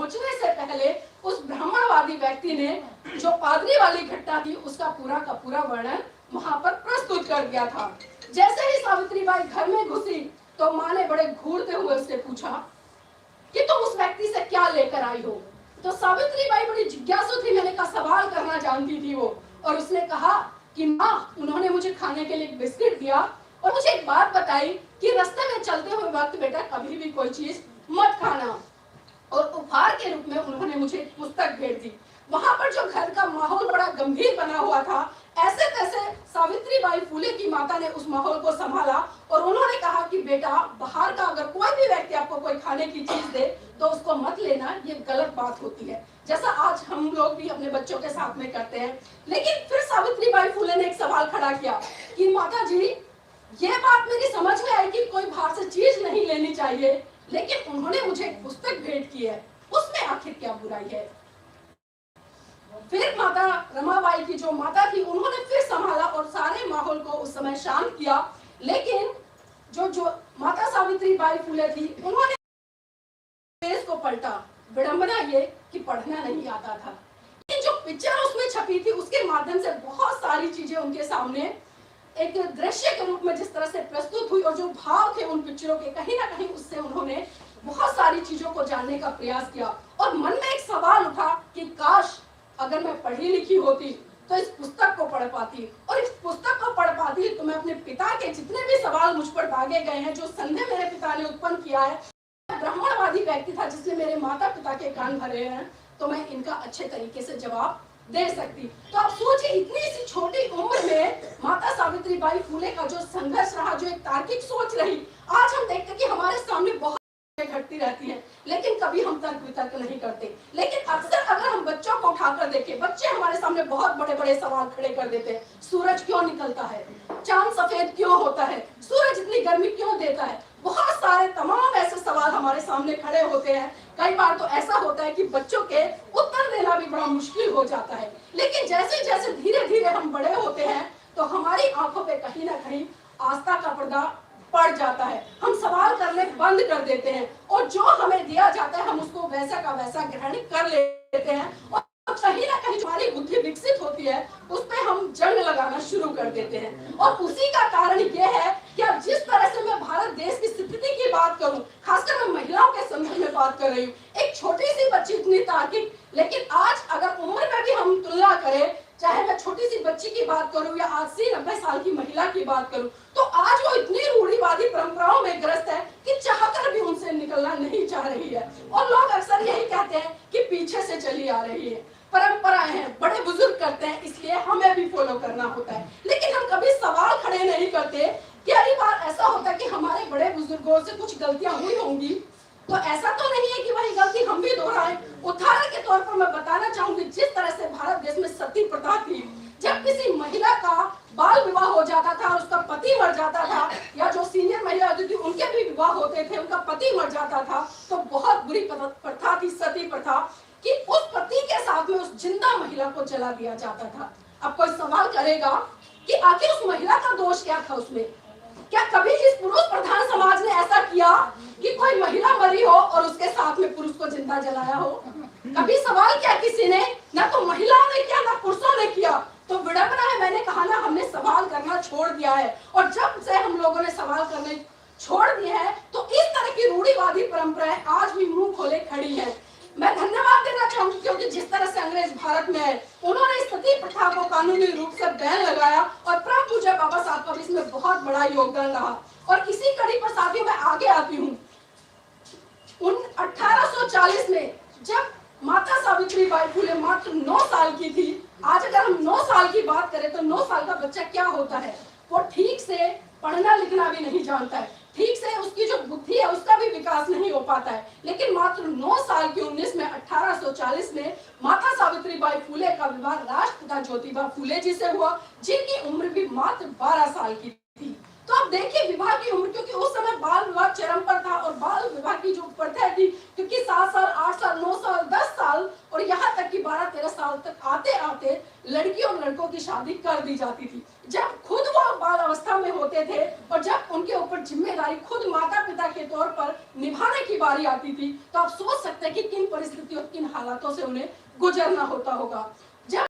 सोचने से पहले उस ब्राह्मणवादी व्यक्ति ने जो पादरी वाली घटना थी उसका पूरा का पूरा वर्णन वहां पर प्रस्तुत कर दिया था। जैसे ही सावित्रीबाई घर में घुसी तो माँ ने बड़े घूरते हुए उससे पूछा कि तुम उस व्यक्ति से क्या लेकर आई हो। तो सावित्रीबाई बड़ी जिज्ञासु थी, मैंने कहा सवाल करना जानती थी वो, और उसने कहा कि माँ उन्होंने मुझे खाने के लिए बिस्किट दिया और मुझे एक बात बताई कि रास्ते में चलते हुए वक्त बेटा कभी भी कोई चीज मत खाना, और उपहार के रूप में उन्होंने मुझे एक पुस्तक भेज दी। वहां पर जो घर का माहौल बड़ा गंभीर बना हुआ था, ऐसे तैसे सावित्रीबाई फुले की माता ने उस माहौल को संभाला और उन्होंने कहा कि बेटा बाहर का अगर कोई भी व्यक्ति आपको कोई खाने की चीज दे तो उसको मत लेना, ये गलत बात होती है, जैसा आज हम लोग भी अपने बच्चों के साथ में करते हैं। लेकिन फिर सावित्रीबाई फुले ने एक सवाल खड़ा किया कि माता जी ये बात मेरी समझ में आई कि कोई बाहर से चीज नहीं लेनी चाहिए, लेकिन उन्होंने मुझे एक पुस्तक भेंट की है, उसमें आखिर क्या बुराई है। फिर माता रमाबाई की जो माता थी उन्होंने फिर संभाला और सारे माहौल को उस समय शांत किया। लेकिन जो माता सावित्रीबाई फुले थी उन्होंने पेज को पलटा। विडंबना ये कि पढ़ना नहीं आता था, लेकिन जो पिक्चर उसमें छपी थी उसके माध्यम से बहुत सारी चीजें उनके सामने एक दृश्य के रूप में जिस तरह से प्रस्तुत हुई और जो भाव थे उन पिक्चरों के, कहीं ना कहीं उससे उन्होंने बहुत सारी चीजों को जानने का प्रयास किया। और मन में एक सवाल उठा कि काश अगर मैं पढ़ी लिखी होती तो इस पुस्तक को पढ़ पाती, और इस पुस्तक को पढ़ पाती तो मैं अपने पिता के जितने भी सवाल मुझ पर दागे गए हैं, जो संदेह मेरे पिता ने उत्पन्न किया है, ब्राह्मणवादी व्यक्ति था जिसने मेरे माता पिता के कान भरे हैं, तो मैं इनका अच्छे तरीके से जवाब दे सकती। तो आप सोचिए इतनी सी छोटी उम्र में माता सावित्रीबाई फुले का जो संघर्ष रहा, जो एक तार्किक सोच रही, आज हम देखते कि हमारे सामने बहुत घटती रहती है, लेकिन कभी हम तर्क वितर्क नहीं करते। लेकिन अक्सर अगर हम बच्चों को उठाकर देखें, बच्चे हमारे सामने बहुत बड़े बड़े सवाल खड़े कर देते हैं। सूरज क्यों निकलता है, चांद सफेद क्यों होता है, सूरज इतनी गर्मी क्यों देता है, बहुत सारे तमाम ऐसे सवाल हमारे सामने खड़े होते हैं। कई बार तो ऐसा होता है कि बच्चों के उत्तर देना भी बड़ा मुश्किल हो जाता है। लेकिन जैसे जैसे धीरे धीरे हम बड़े होते हैं तो हमारी आंखों पे कहीं ना कहीं आस्था का पर्दा पड़ जाता है, हम सवाल करने बंद कर देते हैं और जो हमें दिया जाता है हम उसको वैसा का वैसा ग्रहण कर लेते हैं, और कहीं ना कहीं हमारी बुद्धि विकसित होती है उस पे हम जंग लगाना शुरू कर देते हैं। और उसी का कारण ये है कि अब जिस तरह से मैं भारत देश की स्थिति की बात करूं, खासकर मैं महिलाओं के संदर्भ में बात कर रही हूँ, एक छोटी सी बच्ची इतनी तार्किक, लेकिन आज अगर उम्र में भी हम तुलना करें, चाहे मैं छोटी सी बच्ची की बात करूं या 80-90 साल की महिला की बात करूं, तो आज वो इतनी रूढ़िवादी परंपराओं में ग्रस्त है कि चाहकर भी उनसे निकलना नहीं चाह रही है। और लोग अक्सर यही कहते हैं कि पीछे से चली आ रही है, परंपराएं हैं, बड़े बुजुर्ग करते हैं इसलिए हमें भी फॉलो करना होता है। लेकिन हम कभी सवाल खड़े नहीं करते कि कई बार ऐसा होता है कि हमारे बड़े बुजुर्गों से कुछ गलतियां हुई होंगी, तो ऐसा तो नहीं है कि वही गलती हम भी दोहराएं। उदाहरण के तौर पर मैं बताना चाहूंगी, जिस तरह से भारत देश में सती प्रथा थी, जब किसी महिला का बाल विवाह हो जाता था और उसका पति मर जाता था, या जो सीनियर महिला होती थी उनके भी विवाह होते थे, उनका पति मर जाता था, तो बहुत बुरी प्रथा थी सती प्रथा कि उस पति के साथ में उस जिंदा महिला को जला दिया जाता था। अब कोई सवाल करेगा कि आखिर उस महिला का दोष क्या था उसमें? क्या कभी इस पुरुष प्रधान समाज ने ऐसा किया कि कोई महिला मरी हो और उसके साथ में पुरुष को जिंदा जलाया हो? कभी सवाल किया किसी ने? ना तो महिलाओं ने किया ना पुरुषों ने किया। तो विडंबना है, मैंने कहा ना, हमने सवाल करना छोड़ दिया है, और जब से हम लोगों ने सवाल करने छोड़ दिए हैं तो इस तरह की रूढ़िवादी परंपराएं आज भी मुंह खोले खड़ी है। मैं धन्यवाद देना चाहूंगी क्योंकि जिस तरह से अंग्रेज भारत में है, उन्होंने सती प्रथा को कानूनी रूप से बैन लगाया और परम पूज्य बाबा साहब का भी इसमें बहुत बड़ा योगदान रहा। और इसी कड़ी पर साथियों मैं आगे आती हूँ। 1840 में जब माता सावित्रीबाई फुले मात्र 9 साल की थी, आज अगर हम 9 साल की बात करें तो 9 साल का बच्चा क्या होता है? वो ठीक से पढ़ना लिखना भी नहीं जानता है, ठीक से उसकी जो बुद्धि है उसका भी विकास नहीं हो पाता है। लेकिन मात्र 9 साल की 19 में 1840 में माता सावित्रीबाई फुले का विवाह राष्ट्रपिता ज्योतिबा फुले जी से हुआ, जिनकी उम्र भी मात्र 12 साल की थी। तो अब देखिए विवाह की उम्र, क्योंकि उस समय बाल विवाह चरम पर था और बाल विवाह की जो प्रथा थी, क्योंकि 7 साल 8 साल 9 साल 10 साल और यहाँ तक कि 12-13 साल तक आते आते लड़की और लड़कों की शादी कर दी जाती थी। जब खुद वो बाल अवस्था में होते थे और जब उनके ऊपर जिम्मेदारी खुद माता पिता के तौर पर निभाने की बारी आती थी, तो आप सोच सकते हैं कि किन परिस्थितियों, किन हालातों से उन्हें गुजरना होता होगा।